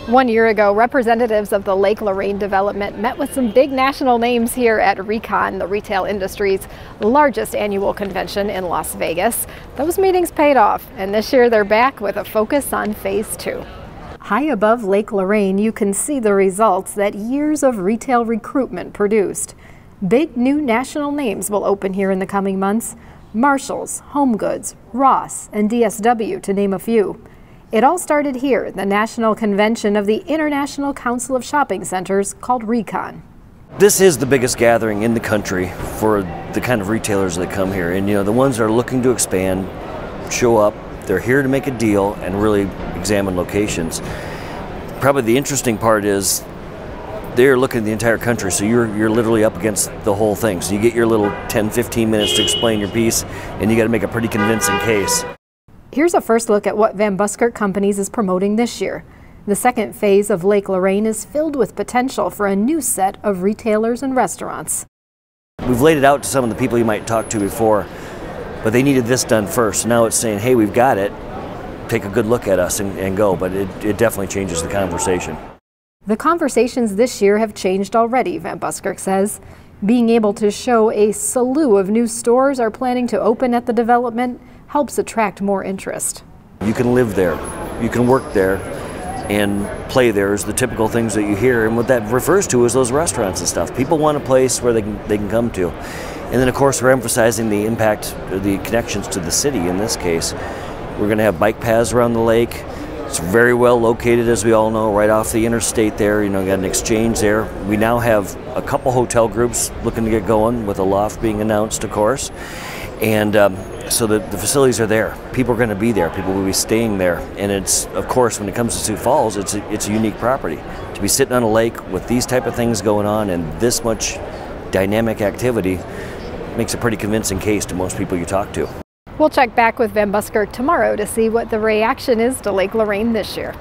1 year ago, representatives of the Lake Lorraine development met with some big national names here at Recon, the retail industry's largest annual convention in Las Vegas. Those meetings paid off, and this year they're back with a focus on Phase 2. High above Lake Lorraine, you can see the results that years of retail recruitment produced. Big new national names will open here in the coming months. Marshalls, HomeGoods, Ross, and DSW, to name a few. It all started here, the national convention of the International Council of Shopping Centers, called Recon. This is the biggest gathering in the country for the kind of retailers that come here. And the ones that are looking to expand, show up, they're here to make a deal and really examine locations. Probably the interesting part is they're looking at the entire country, so you're literally up against the whole thing. So you get your little 10-15 minutes to explain your piece, and you got to make a pretty convincing case. Here's a first look at what Van Buskirk Companies is promoting this year. The second phase of Lake Lorraine is filled with potential for a new set of retailers and restaurants. We've laid it out to some of the people you might talk to before, but they needed this done first. Now it's saying, hey, we've got it, take a good look at us and go, but it definitely changes the conversation. The conversations this year have changed already, Van Buskirk says. Being able to show a slew of new stores are planning to open at the development helps attract more interest. You can live there, you can work there, and play there is the typical things that you hear, and what that refers to is those restaurants and stuff. People want a place where they can come to. And then of course we're emphasizing the impact, the connections to the city in this case. We're going to have bike paths around the lake. It's very well located, as we all know, right off the interstate there. Got an exchange there. We now have a couple hotel groups looking to get going, with a loft being announced, of course. And so the facilities are there. People are going to be there. People will be staying there. And it's, of course, when it comes to Sioux Falls, it's a unique property. To be sitting on a lake with these type of things going on and this much dynamic activity makes a pretty convincing case to most people you talk to. We'll check back with Van Buskirk tomorrow to see what the reaction is to Lake Lorraine this year.